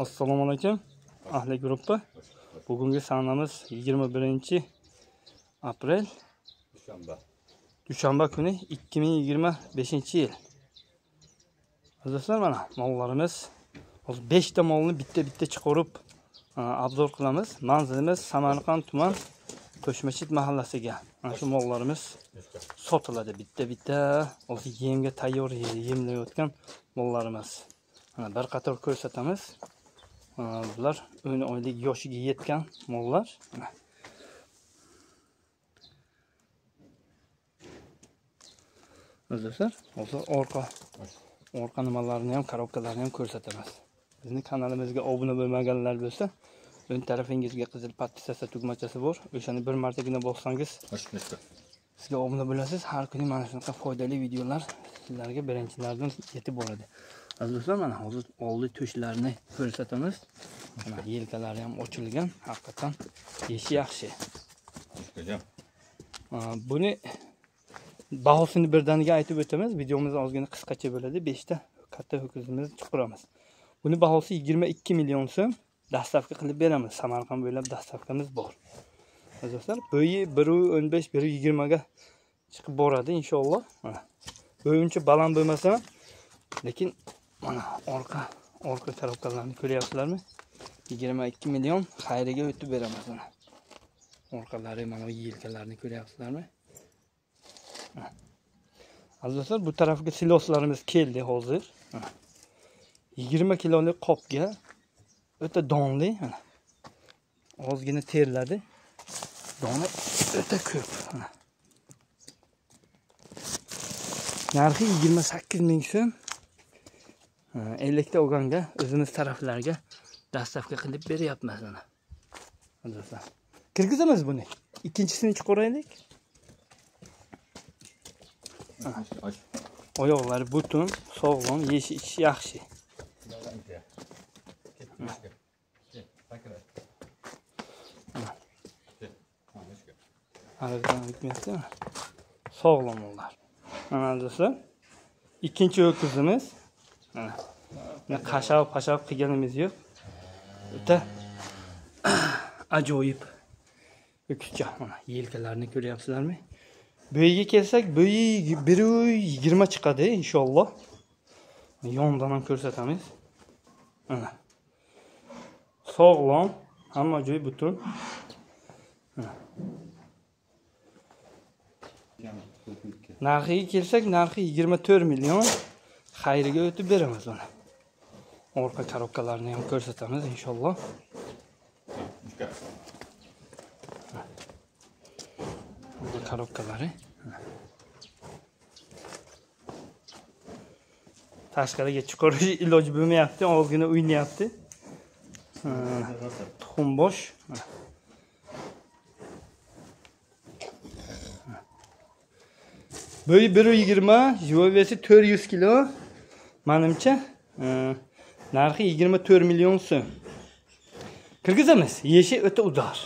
Assalomu alaykum ahli gruppa. Bugungi sanamiz 21 aprel dushanba kuni 2025 yil. Azizlar, mana mollarimiz 5 ta molni bitta chiqarib obzor qilamiz. Manzilimiz Samarqand tuman Qo'shmachit mahallasiga. Mana shu mollarimiz sotiladi bitta. Hozir yemga tayyor yemlayotgan mollarimiz. Mana bir qator ko'rsatamiz. Bular 10 oylik yoshiga yetgan mollar. Azizlar, hozir orqa nimalarni ham, korobkalarni ham ko'rsatamiz. Bizning kanalimizga obuna bo'lmaganlar bo'lsa, o'ng tarafingizga qizil podpisasiya tugmachasi bor. O'shani bir martagina bossangiz, sizga obuna bo'lasiz. Har kuni mana shunaqa foydali videolar sizlarga birinchilardan yetib boradi. Azizlar, mana hozir oldi to'shlarni ko'rsatamiz. Mana yelkalari ham ochilgan, haqiqatan yeshi yaxshi. Buni bahosini birdaniga aytib o'tamiz. Videomiz ozgina qisqacha bo'ladi. 5 ta katta ho'kizimizni chiqaramiz. Buni bahosi 22 million so'm. Dastavka qilib beramiz. Samarqand bo'ylab dastavkamiz bor. Azizlar, bo'yi 1.15, 1.20 ga chiqib boradi inshaalloh. Mana bo'yincha baland bo'lmasa, lekin mana orqa taraflarni ko'ryapsizlarmi? 22 million xayriga o'tib beramiz mana. Orqalari mana yelkalarni ko'ryapsizlarmi? Azizlar, bu tarafga siloslarimiz keldi hozir. 20 kilolik qopga o'ta donli, mana. Ozgina terladi. Doni o'ta ko'p. Narxi 28 ming so'm. Elekta olganga o'zimiz taraflarga dastavka qilib beryapmiz mana. Azizlar, kirgizamiz buni. Ikkinchisini chiqaraylik. Oyoqlari butun, sog'lom, yeshi ichi yaxshi. Sog'lom ular. Mana azizlar, ikkinchi ho'kizimiz. Mana qashab qilganimiz yo'q. O'ta ajoyib ho'kizcha. Mana yelkalarini ko'ryapsizlarmi? Bo'yiga kelsak, bo'yi 1.20 chiqadi inshaalloh. Yondan ham ko'rsatamiz. Mana. Sog'lom, hamma joy butun. Narxiga kelsak, narxi 24 million. Xayriga o'tib beramiz mana. Orqa korobkalarni ham ko'rsatamiz inshaalloh. Korobkalari. Tashqariga chiqarish iloji bo'lmayapti, ozgina o'ynayapti. Tuxumbosh. Bo'yi 1.20, jivovesi 400 kilo. Menimcha, narxi 24 million so'm. Kirgizamiz. Yeshi o'ta udar.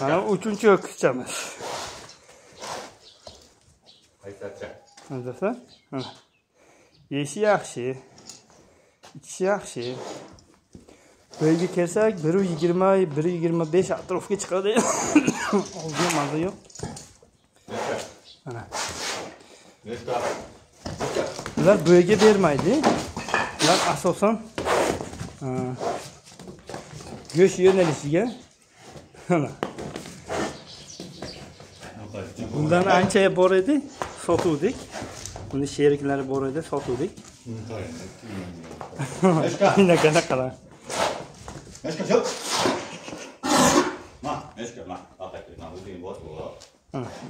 Mana uchinchi ho'kizchamiz. Azizlar, yeshi yaxshi, ichi yaxshi. Bo'yiga kelsak 1.20, 1.25 atrofga chiqadi. Ozgina mazza yo'q. Mana. Ular bo'yiga bermaydi. Ular asosan go'sht yo'nalishiga. Bundan ancha bor edi, sotuvdik. Buni sheriklari bor edi, sotuvdik. Qanaqa qala.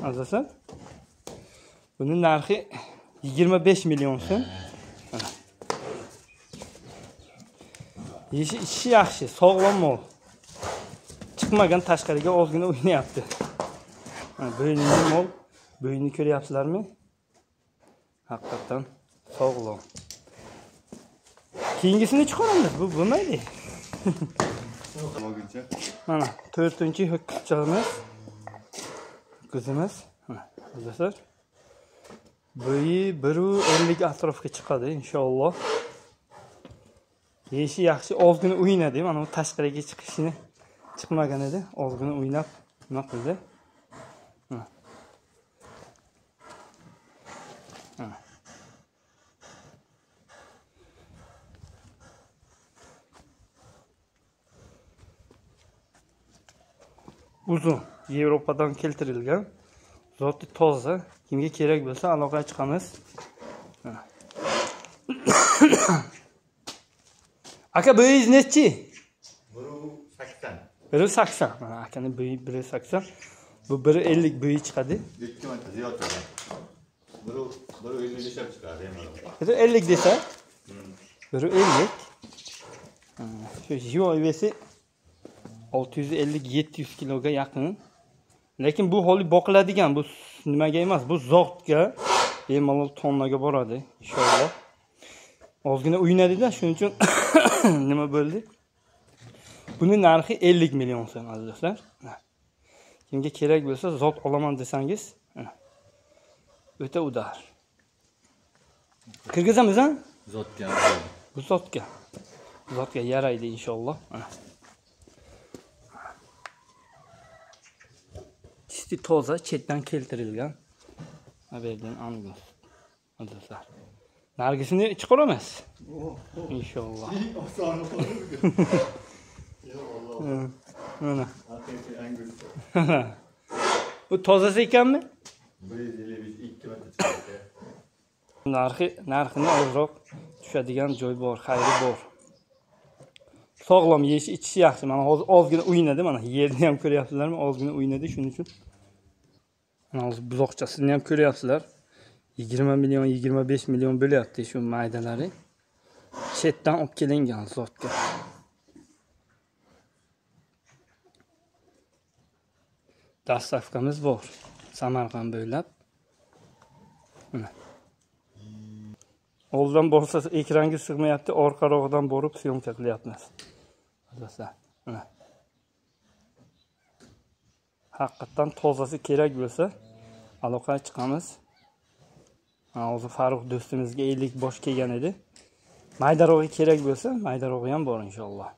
Azizlar, buni narxi 25 million so'm. Yeshi ichi yaxshi, sog'lom mol. Chiqmagan, tashqariga ozgina o'ynayapti. Bo'yinli mol, bo'yinni ko'ryapsizlarmi? Haqiqatan sog'lom. Keyingisini chiqaramiz, bu bo'lmaydi. Mana 4-chi ho'kizchamiz. Ho'kizimiz. Azizlar, bo'yi 1.50 atrofga chiqadi inshaalloh. Yeshi yaxshi, ozgina o'ynadi. Mana bu tashqariga chiqishini chiqmagan edi. Ozgina o'ynab nima qildi? Uzun, Yevropadan keltirilgan. Zoti toza. Kimga kerak bo'lsa aloqaga chiqamiz. Aka bo'yingiz nechi? 180. 180. Mana akani bo'yi 180. Bu 150 bo'yi chiqadi. 2 marta ziyod chiqadi. 150 desa chiqadi ham. 150 desa? 150. Shu jivoyvesi 650-700 kiloga yaqin. Lekin bu holi boqiladigan, bu nimaga emas, bu zotga, bemalol tonnaga boradi inshaalloh. Ozgina o'ynadi-da, shuning uchun nima bo'ldi? Buni narxi 50 million so'm azizlar. Kimga kerak bo'lsa zot olaman desangiz, o'ta udar. Kirgizamiz ha? Zotga. Bu zotga. Zotga yaraydi inshaalloh. Tisti toza, chetdan keltirilgan. Haberdan aniq. Azizlar. Nargisini chiqaramiz. İnşallah. Mana. Bu tozasi ekanmi? 152 marta. Narxini ozroq tushadigan joy bor, xayri bor. Sog'lom yeyish, ichishi yaxshi. Mana hozir ozgina o'ynadi, mana yerni ham ko'ryapsizlarmi? Ozgina o'ynadi, shuning uchun. Mana hozir buzoqchasini ham ko'ryapsizlar. 20 million, 25 million bo'lyapti shu maydalari. Chetdan olib kelingan zotga. Dastavkamiz bor. Samarqand bo'ylab. Mana. Oldindan borsa ekranga sig'mayapti, orqarog'idan borib syomka qilyapmiz. Azizlar, mana. Haqiqatan tozasi kerak bo'lsa, aloqaga chiqamiz. Hozir Farruh do'stimizga 50 bosh kelgan edi. Maydarog'i kerak bo'lsa, maydarog'i ham bor inshaalloh.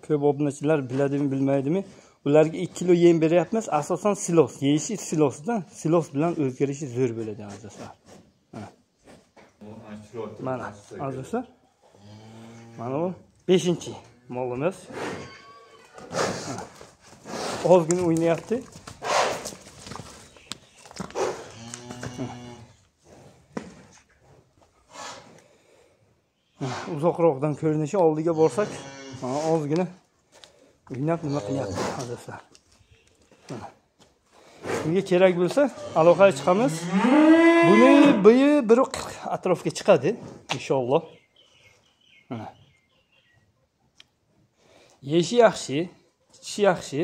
Ko'p obunachilar biladimi, bilmaydimi? Ularga 2 kilo yem beryapmiz, asosan silos, yeyishi silosdan, silos bilan o'zgarishi zo'r bo'ladi azizlar. Mana azizlar. Mana bu 5-molimiz. Ozgina o'ynayapti. Uzoqroqdan ko'rinishi oldiga borsak, ozgina o'ynab nima qilyapti azizlar. Kimga kerak bo'lsa, aloqaga chiqamiz. Buni bo'yi 140 atrofga chiqadi inshaalloh. Yeyishi yaxshi, ichishi yaxshi,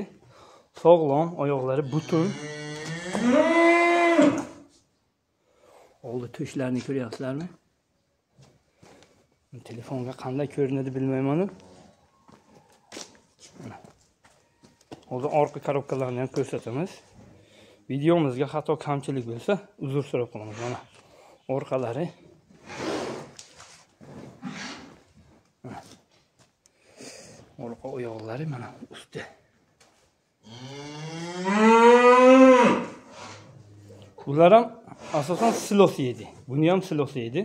sog'lom, oyoqlari butun. Oldi to'shlarni ko'ryapsizlarmi? Telefonga qanday ko'rinadi bilmayman. Hozir orqa korobkalarni ham ko'rsatamiz. Videomizga xato kamchilik bo'lsa, uzr so'rab qolamiz. Mana orqalari. Orqa oyoqlari mana usti. Ular ham asosan silos yedi. Buni ham silos yedi.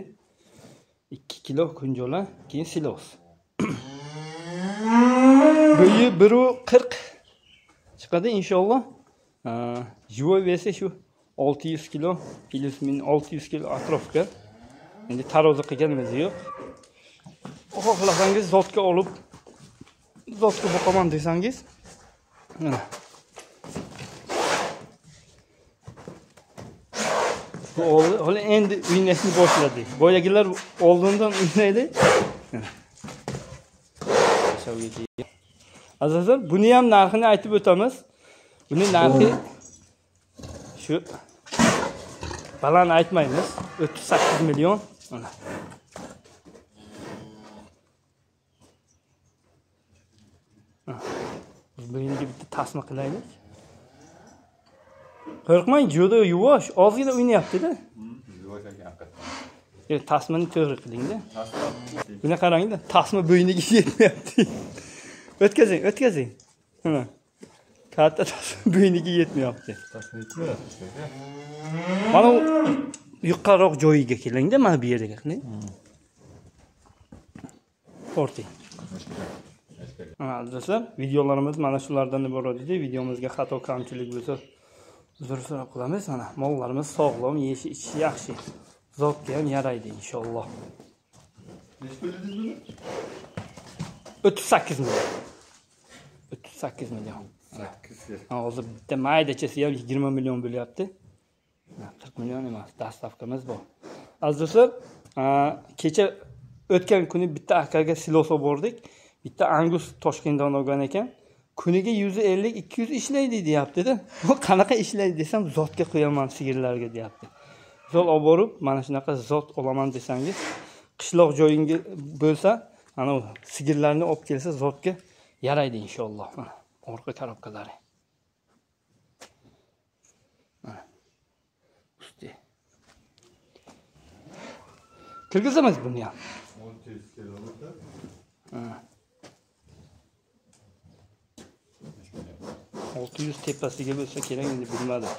2 kilo kunjola, keyin silos. Bo'yi 140 chiqadi inshaalloh. Jivoy versa shu 600 kilo, plus min 600 kilo atrofga. Endi tarozi qilganimiz yo'q. Xohlasangiz zotga olib, zotga boqaman desangiz, mana. Bu hali endi o'ynashni boshladi. Boyagilar oldindan o'ynaydi. Azizlar, buni ham narxini aytib o'tamiz. Buni narxi shu baland aytmaymiz. 38 million. Mana. Bu endi bitta tasma qilaylik. Qo'rqmang, juda yuvosh, ozgina o'ynayapti-da. Yuvosh ekan haqiqatan. Tasmani to'g'ri qiling-da. Tasma. Buni qarang-da, tasma bo'yniga yetmayapti. O'tkazing. Mana. Katta tasma bo'yniga yetmayapti. Tasma yetmayapti. Mana yuqoriroq joyiga keling-da, mana bu yerga qiling. O'rting. Do'stlar, videolarimiz mana shulardan iborat edi. Videomizga xato kamchilik bo'lsa, uzr so'rab qolamiz. Mana mollarimiz sog'lom, yeyishi, ichishi yaxshi. Zotga ham yaraydi inshaalloh. Nech pul dedingiz buni? 38 million. 38 million. 8. Hozir bitta maydachasi ham 20 million bo'lyapti. 40 million emas, dastavkamiz bor. Aziz do'stlar, kecha o'tgan kuni bitta akaga siloso bordik. Bitta Angus Toshkentdan olgan ekan. Kuniga 150-200 ishlaydi deyapti-da. Bu qanaqa ishlaydi desam, zotga qo'yaman sigirlarga deyapti. Zot olib borib, mana shunaqa zot olaman desangiz, qishloq joyingiz bo'lsa, ana sigirlarni olib kelsa zotga yaraydi inshaalloh. Mana orqa korobkalari. Mana. Usti. Kirgizamiz buni ham. 600 kilometr. Ha. 600 tepasiga bo'lsa kerak, endi bilmadik.